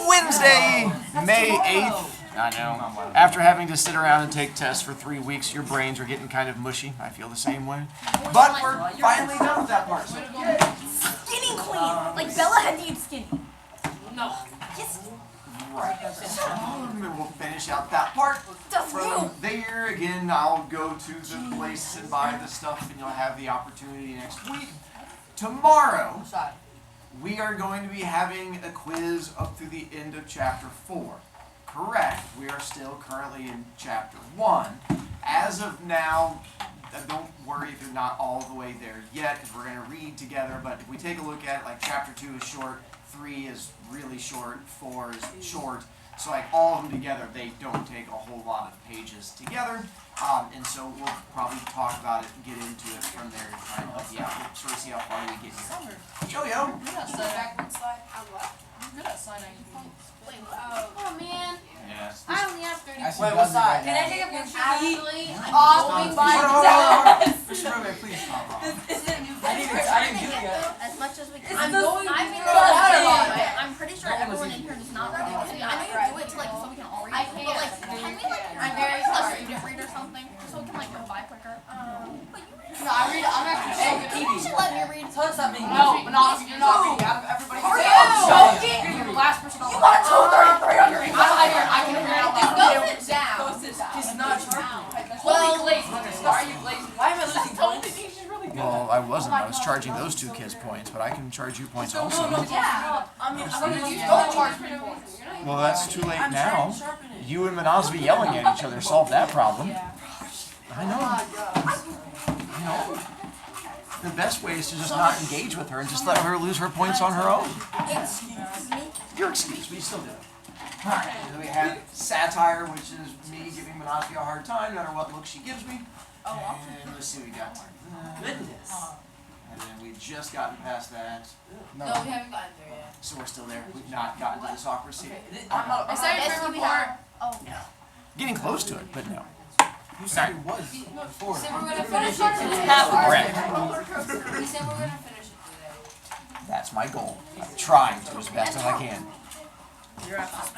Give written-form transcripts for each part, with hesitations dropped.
Wednesday, May 8th. I know. After having to sit around and take tests for 3 weeks, your brains are getting kind of mushy. I feel the same way. But we're finally done with that part. So Skinny queen! Like Bella had to eat skinny. No. Yes. right. We'll finish out that part. From there, again, I'll go to the place and buy the stuff, and you'll have the opportunity next week. Tomorrow, we are going to be having a quiz up through the end of Chapter 4. Correct. We are still currently in Chapter 1. As of now, don't worry if you're not all the way there yet, because we're going to read together. But if we take a look at it, like Chapter 2 is short, 3 is really short, 4 is short. So like all of them together, they don't take a whole lot of pages together. And so we'll probably talk about it and get into it from there to try and help you out. We'll sort of see how far we get here. Yo-yo! Oh man. Yes. I only have 30 points. Wait, what side? Can I take a picture? Actually, Awfully by Please stop off. I didn't do it yet. as much as we can. I'm going to I'm do it. I'm pretty sure everyone in here does not read it. I know you do it to like so we can all read it. But like, can we like I'm very sorry. student read or something so we can like go by quicker? But you read. No, I read. I'm actually so good. You should let me read. Tell us something. No, you're not reading out of everybody. Are you joking? You're the last person on the got 233 on your I can hear it out loud. Go sit down. He's not sharpening. Well, Holy glaze. Why are you glazing? Why am I losing points? Well, I wasn't. I was charging those two kids points, but I can charge you points also. Yeah. I'm don't charge me points. Well, that's too late now. You and Manasvi yelling at each other solved that problem. I know. You know, the best way is to just not engage with her and just let her lose her points on her own. excuse me. You're excused, but you still do it. Alright, and then we have satire, which is me giving Manasvi a hard time, no matter what look she gives me. And let's see what we got. Goodness. And then we've just gotten past that. No, we haven't gotten there yet. So we're still there. We've not gotten to this awkward scene. I'm not. I said Yes, we have. Oh. Getting close to it, but no. You said it was before. We said we're gonna finish it today. Correct. We said we're gonna finish it today. That's my goal. I'm trying to as best as I can. I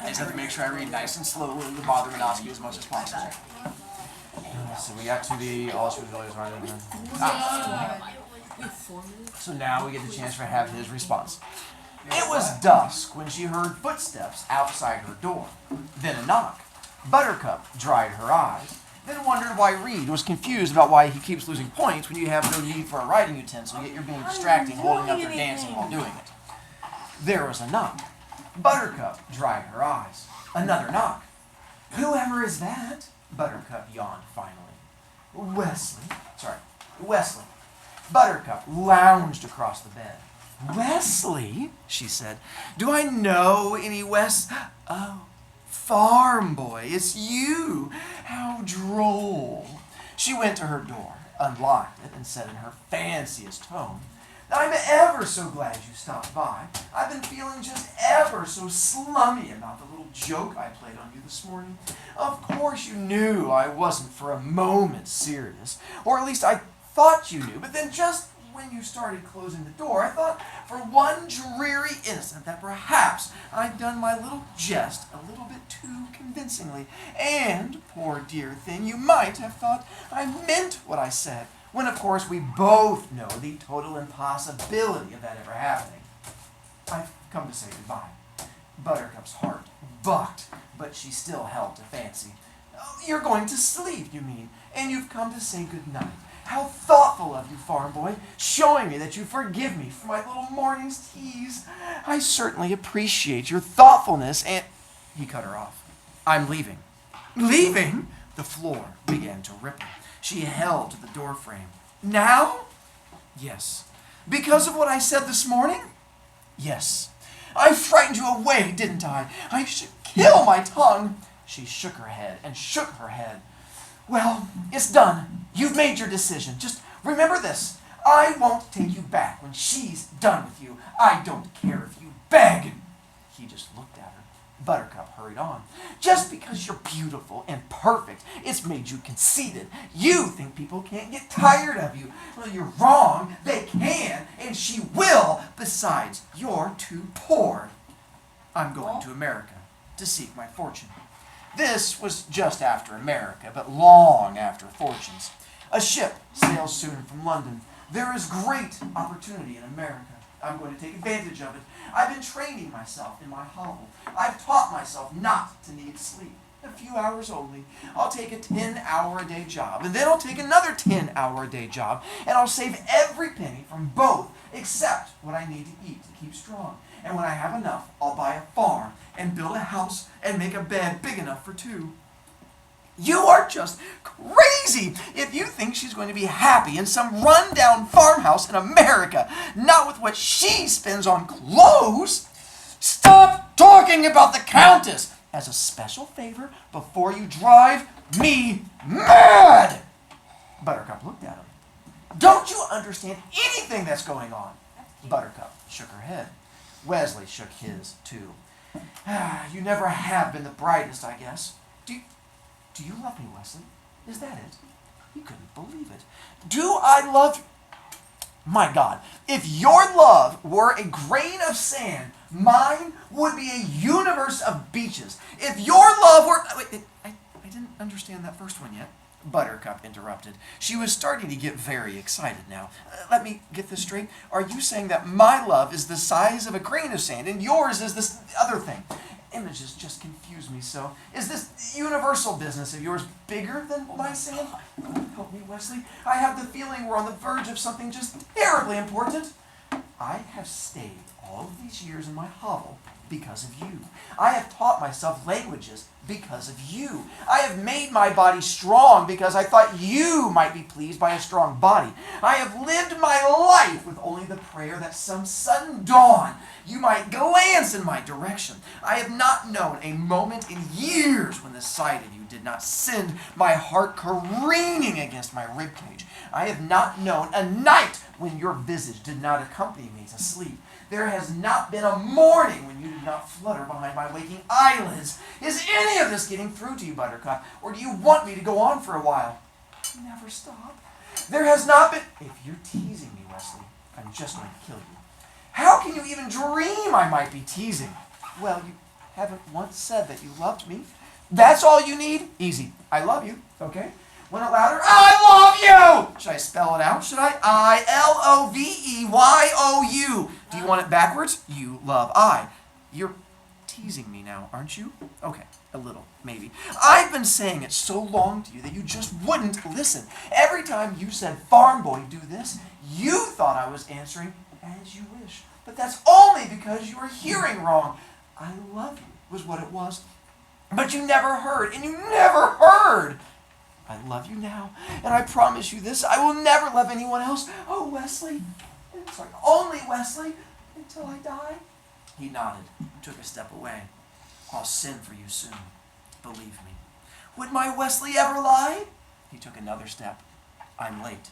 just have to make sure I read nice and slowly to bother Manasvi as much as possible. So we got to the all civilians right in there. So now we get the chance to have his response. It was dusk when she heard footsteps outside her door. Then a knock. Buttercup dried her eyes, then wondered why Reed was confused about why he keeps losing points when you have no need for a writing utensil, yet you're being distracting holding up your dancing while doing it. There was a knock. Buttercup dried her eyes. Another knock. Whoever is that? Buttercup yawned finally. Wesley. Buttercup lounged across the bed. Wesley, she said. Do I know any Oh, farm boy, it's you. How droll. She went to her door, unlocked it, and said in her fanciest tone, I'm ever so glad you stopped by. I've been feeling just ever so slummy about the little joke I played on you this morning. Of course you knew I wasn't for a moment serious, or at least I thought you knew, but then just when you started closing the door, I thought for one dreary instant that perhaps I'd done my little jest a little bit too convincingly, and, poor dear thing, you might have thought I meant what I said, when of course we both know the total impossibility of that ever happening. I've come to say goodbye. Buttercup's heart bucked, but she still held to fancy. Oh, you're going to sleep, you mean, and you've come to say goodnight. How thoughtful of you, farm boy, showing me that you forgive me for my little morning's tease. I certainly appreciate your thoughtfulness, and... He cut her off. I'm leaving. Leaving? The floor began to ripple. She held to the doorframe. Now? Yes. Because of what I said this morning? Yes. I frightened you away, didn't I? I should kill my tongue. She shook her head and shook her head. Well, it's done. You've made your decision. Just remember this. I won't take you back when she's done with you. I don't care if you beg. He just looked at her. Buttercup hurried on. Just because you're beautiful and perfect, it's made you conceited. You think people can't get tired of you. Well, you're wrong. They can, and she will. Besides, you're too poor. I'm going to America to seek my fortune. This was just after America, but long after fortunes. A ship sails soon from London. There is great opportunity in America. I'm going to take advantage of it. I've been training myself in my hovel. I've taught myself not to need sleep. A few hours only. I'll take a 10-hour-a-day job, and then I'll take another 10-hour-a-day job, and I'll save every penny from both except what I need to eat to keep strong. And when I have enough, I'll buy a farm and build a house and make a bed big enough for two. You are just crazy if you think she's going to be happy in some run-down farmhouse in America, not with what she spends on clothes. Stop talking about the Countess! As a special favor, before you drive me mad! Buttercup looked at him. Don't you understand anything that's going on? Buttercup shook her head. Wesley shook his, too. You never have been the brightest, I guess. Do you love me, Wesley? Is that it? He couldn't believe it. Do I love you? My God, if your love were a grain of sand, mine would be a universe of beaches. If your love were... Wait, I didn't understand that first one yet. Buttercup interrupted. She was starting to get very excited now. Let me get this straight. Are you saying that my love is the size of a grain of sand and yours is this other thing? Images just confuse me so. Is this universal business of yours bigger than my sand? Help me, Wesley. I have the feeling we're on the verge of something just terribly important. I have stayed all of these years in my hovel because of you. I have taught myself languages because of you. I have made my body strong because I thought you might be pleased by a strong body. I have lived my life with only the prayer that some sudden dawn you might glance in my direction. I have not known a moment in years when the sight of you did not send my heart careening against my ribcage. I have not known a night when your visage did not accompany me to sleep. There has not been a morning when you did not flutter behind my waking eyelids. Is any of this getting through to you, Buttercup? Or do you want me to go on for a while? Never stop. There has not been... If you're teasing me, Wesley, I'm just going to kill you. How can you even dream I might be teasing? Well, you haven't once said that you loved me. That's all you need? Easy. I love you, okay? Want it louder? I love you! Should I spell it out? Should I? I-L-O-V-E-Y-O-U. Do you want it backwards? You love I. You're teasing me now, aren't you? Okay, a little, maybe. I've been saying it so long to you that you just wouldn't listen. Every time you said, farm boy, do this, you thought I was answering, as you wish. But that's only because you were hearing wrong. I love you was what it was. But you never heard, and you never heard. I love you now, and I promise you this, I will never love anyone else. Oh, Wesley, sorry, only Wesley, until I die. He nodded, took a step away. I'll send for you soon, believe me. Would my Wesley ever lie? He took another step. I'm late.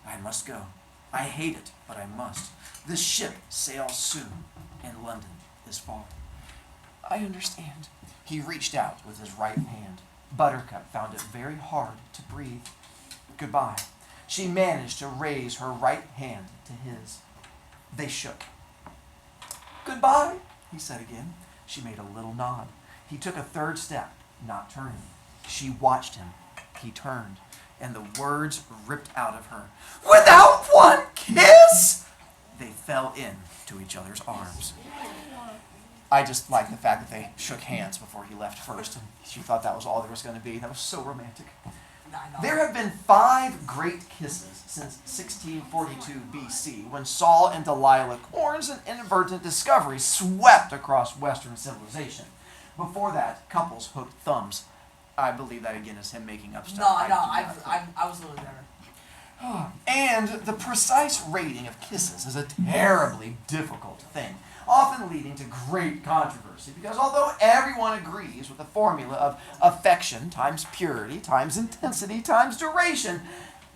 I must go. I hate it, but I must. This ship sails soon, and London is far. I understand. He reached out with his right hand. Buttercup found it very hard to breathe. Goodbye. She managed to raise her right hand to his. They shook. Goodbye, he said again. She made a little nod. He took a third step, not turning. She watched him. He turned, and the words ripped out of her. Without one kiss! They fell into each other's arms. I just like the fact that they shook hands before he left first, and she thought that was all there was going to be. That was so romantic. There have been 5 great kisses since 1642 BC, when Saul and Delilah Corns and inadvertent discoveries swept across Western civilization. Before that, couples hooked thumbs. I believe that again is him making up stuff. I was a little better. And the precise rating of kisses is a terribly difficult thing, often leading to great controversy, because although everyone agrees with the formula of affection times purity times intensity times duration,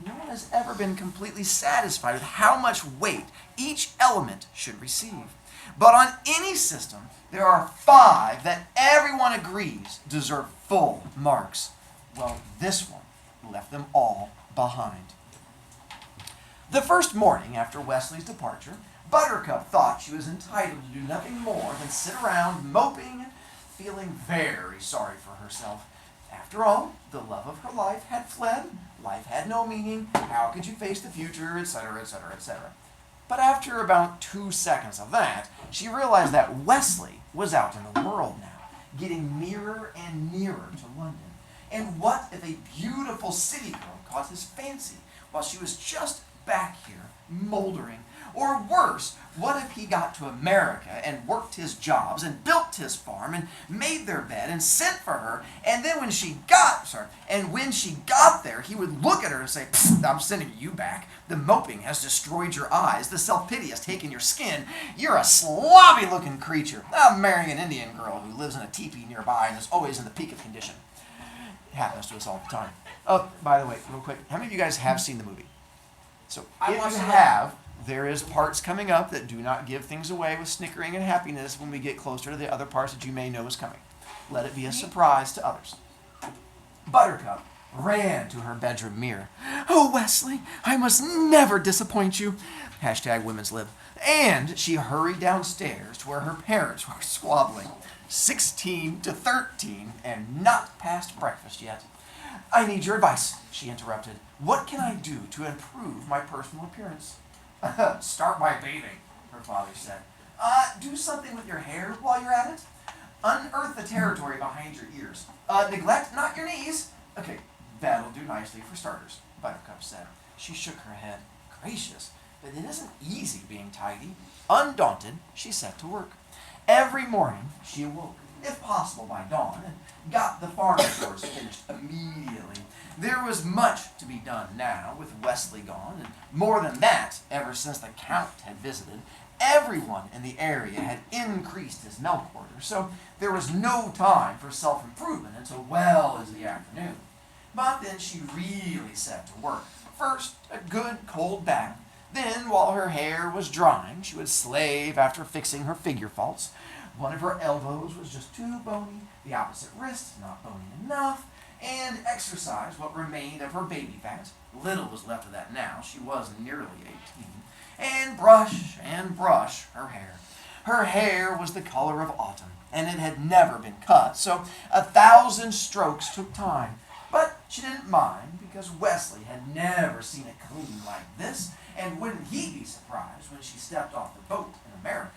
no one has ever been completely satisfied with how much weight each element should receive. But on any system, there are 5 that everyone agrees deserve full marks. Well, this one left them all behind. The first morning after Wesley's departure, Buttercup thought she was entitled to do nothing more than sit around moping and feeling very sorry for herself. After all, the love of her life had fled, life had no meaning, how could you face the future, etc., etc., etc. But after about 2 seconds of that, she realized that Wesley was out in the world now, getting nearer and nearer to London. And what if a beautiful city girl caught his fancy while she was just back here, moldering? Or worse, what if he got to America and worked his jobs and built his farm and made their bed and sent for her, and then when she got there, he would look at her and say, I'm sending you back. The moping has destroyed your eyes. The self-pity has taken your skin. You're a sloppy-looking creature. I'm marrying an Indian girl who lives in a teepee nearby and is always in the peak of condition. It happens to us all the time. Oh, by the way, real quick, how many of you guys have seen the movie? So if you have, there is parts coming up that do not give things away with snickering and happiness when we get closer to the other parts that you may know is coming. Let it be a surprise to others. Buttercup ran to her bedroom mirror. Oh, Wesley, I must never disappoint you. Hashtag women's lib. And she hurried downstairs to where her parents were squabbling. 16 to 13 and not past breakfast yet. I need your advice, she interrupted. What can I do to improve my personal appearance? Start by bathing, her father said. Do something with your hair while you're at it. Unearth the territory behind your ears. Neglect not your knees. Okay, that'll do nicely for starters, Buttercup said. She shook her head. Gracious, but it isn't easy being tidy. Undaunted, she set to work. Every morning, she awoke, if possible by dawn, and got the farm chores finished immediately. There was much to be done now, with Wesley gone, and more than that, ever since the Count had visited, everyone in the area had increased his milk order, so there was no time for self-improvement until well into the afternoon. But then she really set to work. First, a good cold bath. Then, while her hair was drying, she would slave after fixing her figure faults. One of her elbows was just too bony, the opposite wrist not bony enough, and exercise what remained of her baby fat. Little was left of that now. She was nearly 18. And brush her hair. Her hair was the color of autumn, and it had never been cut, so 1,000 strokes took time. But she didn't mind, because Wesley had never seen it clean like this, and wouldn't he be surprised when she stepped off the boat in America?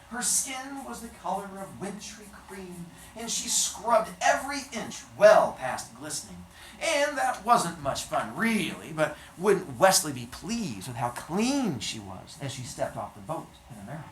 Her skin was the color of wintry cream, and she scrubbed every inch well past glistening. And that wasn't much fun, really, but wouldn't Wesley be pleased with how clean she was as she stepped off the boat in America?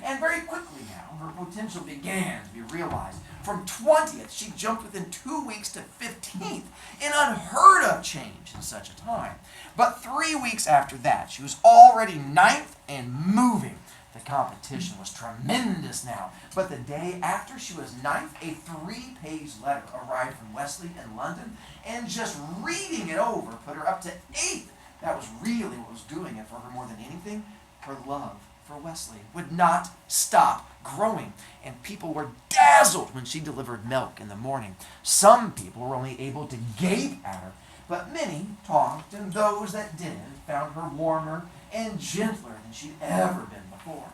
And very quickly now, her potential began to be realized. From 20th, she jumped within 2 weeks to 15th, an unheard of change in such a time. But 3 weeks after that, she was already 9th and moving. The competition was tremendous now, but the day after she was 9th, a 3-page letter arrived from Wesley in London, and just reading it over put her up to 8th. That was really what was doing it for her more than anything. Her love for Wesley would not stop growing, and people were dazzled when she delivered milk in the morning. Some people were only able to gape at her, but many talked, and those that did found her warmer and gentler than she'd ever been before.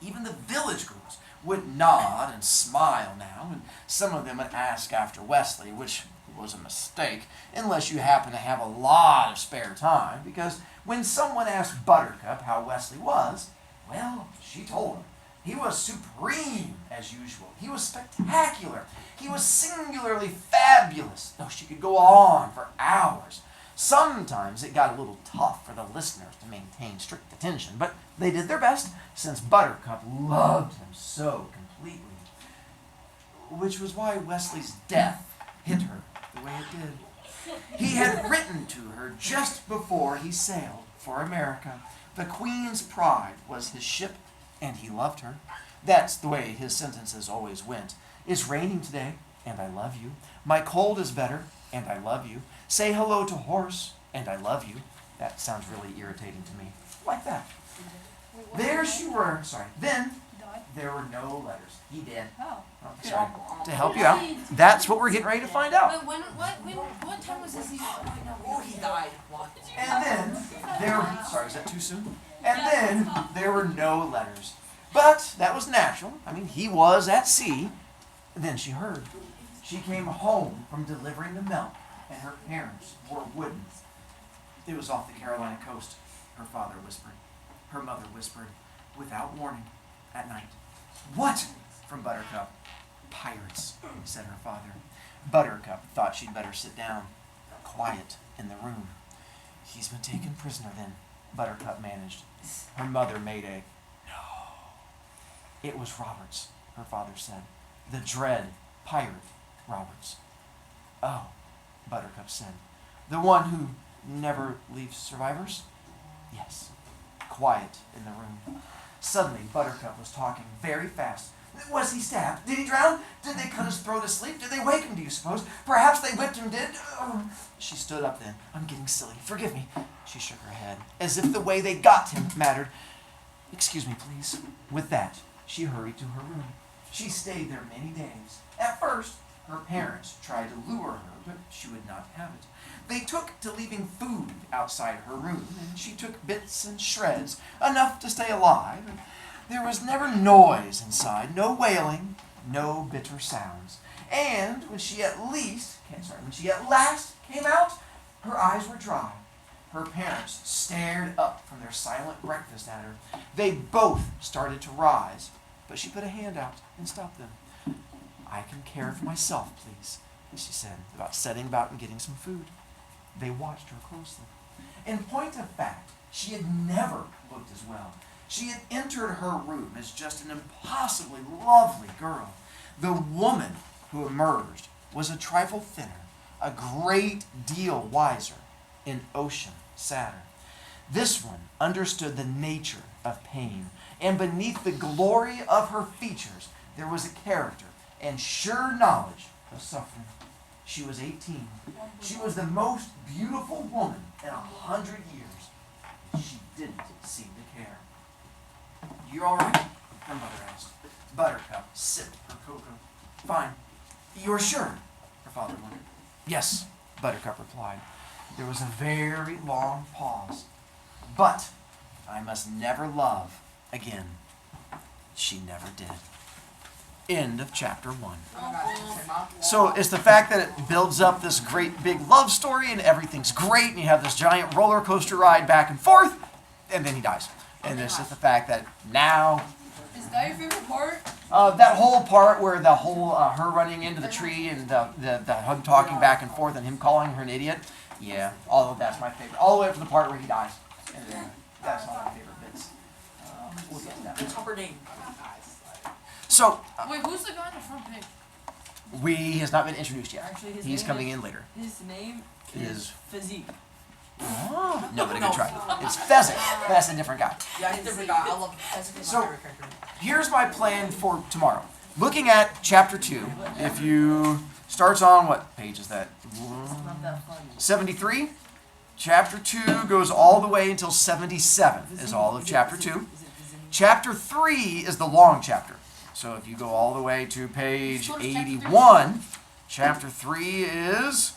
Even the village girls would nod and smile now, and some of them would ask after Wesley, which was a mistake, unless you happen to have a lot of spare time, because when someone asked Buttercup how Wesley was, well, she told him. He was supreme, as usual. He was spectacular. He was singularly fabulous. Oh, she could go on for hours. Sometimes it got a little tough for the listeners to maintain strict attention, but they did their best, since Buttercup loved him so completely. Which was why Wesley's death hit her the way it did. He had written to her just before he sailed for America. The Queen's Pride was his ship, and he loved her. That's the way his sentences always went. It's raining today, and I love you. My cold is better, and I love you. Say hello to horse, and I love you. That sounds really irritating to me. Like that. There she were. Sorry. Then there were no letters. He did. Oh. Sorry. To help you out. That's what we're getting ready to find out. What time was this? Oh, he died. And then there. Sorry, is that too soon? And then there were no letters. But that was natural. I mean, he was at sea. And then she heard. She came home from delivering the milk, and her parents were wooden. It was off the Carolina coast, her father whispered. Her mother whispered, without warning, at night. What? From Buttercup. Pirates, said her father. Buttercup thought she'd better sit down, quiet in the room. He's been taken prisoner then, Buttercup managed. Her mother made a no. It was Roberts, her father said. The dread pirate Roberts. Oh, Buttercup said. The one who never leaves survivors? Yes. Quiet in the room. Suddenly, Buttercup was talking very fast. Was he stabbed? Did he drown? Did they cut his throat to sleep? Did they wake him, do you suppose? Perhaps they whipped him, did? Oh. She stood up then. I'm getting silly. Forgive me. She shook her head, as if the way they got him mattered. Excuse me, please. With that, she hurried to her room. She stayed there many days. At first, her parents tried to lure her, but she would not have it. They took to leaving food outside her room, and she took bits and shreds, enough to stay alive. There was never noise inside, no wailing, no bitter sounds. And when she at last came out, her eyes were dry. Her parents stared up from their silent breakfast at her. They both started to rise, but she put a hand out and stopped them. I can care for myself, please, she said, setting about and getting some food. They watched her closely. In point of fact, she had never looked as well. She had entered her room as just an impossibly lovely girl. The woman who emerged was a trifle thinner, a great deal wiser, an ocean sadder. This one understood the nature of pain, and beneath the glory of her features there was a character and sure knowledge of suffering. She was 18. She was the most beautiful woman in 100 years. She didn't seem to care. You all right? Her mother asked. Buttercup sipped her cocoa. Fine. You're sure? Her father wondered. Yes, Buttercup replied. There was a very long pause. But I must never love again. She never did. End of chapter 1. So it's the fact that it builds up this great big love story and everything's great and you have this giant roller coaster ride back and forth and then he dies. And this is the fact that now... Is that your favorite part? That whole part where the whole her running into the tree and the him talking back and forth and him calling her an idiot. Yeah, all of that's my favorite. All the way up to the part where he dies. And then that's all my favorite bits. We'll get to that. It's Upper Dane. So, Wait, who's the guy on the front page? he has not been introduced yet. Actually, his He's name coming is- in later. His name Is- is Physique. Oh, no, but a good try. It's Pheasant. That's a different guy. Yeah, he's a different guy. I love Pheasant. He's So- my favorite character. Here's my plan for tomorrow. Looking at chapter 2, if you starts on what page is that? Not that funny. 73. Chapter 2 goes all the way until 77 is all of chapter 2. Chapter 3 is the long chapter. So if you go all the way to page 81, chapter 3 is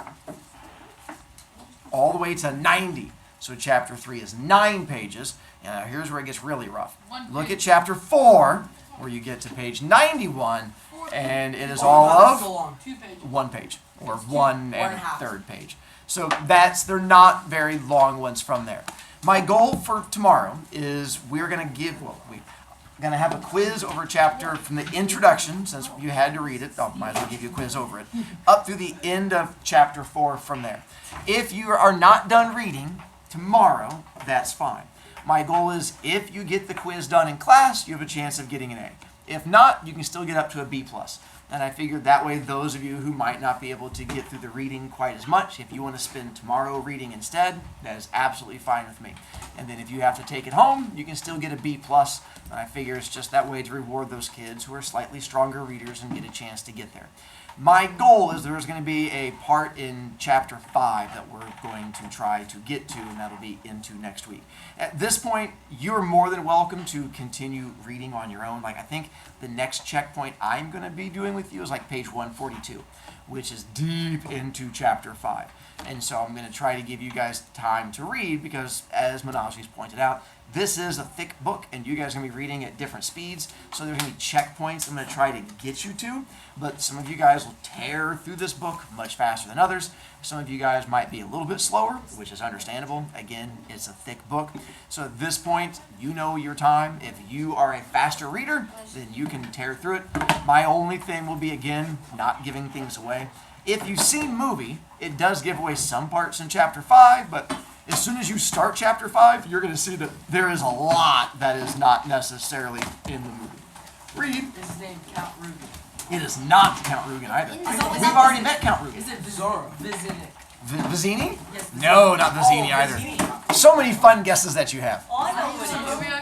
all the way to 90. So chapter 3 is 9 pages. Now here's where it gets really rough. Look at chapter 4, where you get to page 91, and it is all Oh, so of long. 2 pages. 1 page, or 1 and a and a half. third page. So they're not very long ones from there. My goal for tomorrow is we're going to have a quiz over chapter from the introduction, since you had to read it. Oh, might as well give you a quiz over it. Up through the end of chapter 4 from there. If you are not done reading tomorrow, that's fine. My goal is if you get the quiz done in class, you have a chance of getting an A. If not, you can still get up to a B+. And I figured that way those of you who might not be able to get through the reading quite as much, if you want to spend tomorrow reading instead, that is absolutely fine with me. And then if you have to take it home, you can still get a B+. And I figure it's just that way to reward those kids who are slightly stronger readers and get a chance to get there. My goal is there's going to be a part in chapter 5 that we're going to try to get to, and that'll be into next week. At this point, you're more than welcome to continue reading on your own. Like, I think the next checkpoint I'm going to be doing with you is like page 142, which is deep into chapter 5. And so I'm going to try to give you guys time to read because, as Menashe's pointed out, This is a thick book, and you guys are going to be reading at different speeds, so there's going to be checkpoints I'm going to try to get you to, but some of you guys will tear through this book much faster than others. Some of you guys might be a little bit slower, which is understandable. Again, it's a thick book. So at this point, you know your time. If you are a faster reader, then you can tear through it. My only thing will be, again, not giving things away. If you've seen movie, it does give away some parts in Chapter 5, but as soon as you start Chapter 5, you're going to see that there is a lot that is not necessarily in the movie. Read. This is named Count Rugen. It is not Count Rugen either. We've already met Count Rugen. Is it Vizinic? Vizini? Yes, No, not Vizini either. So many fun guesses that you have. Oh, I know what it is.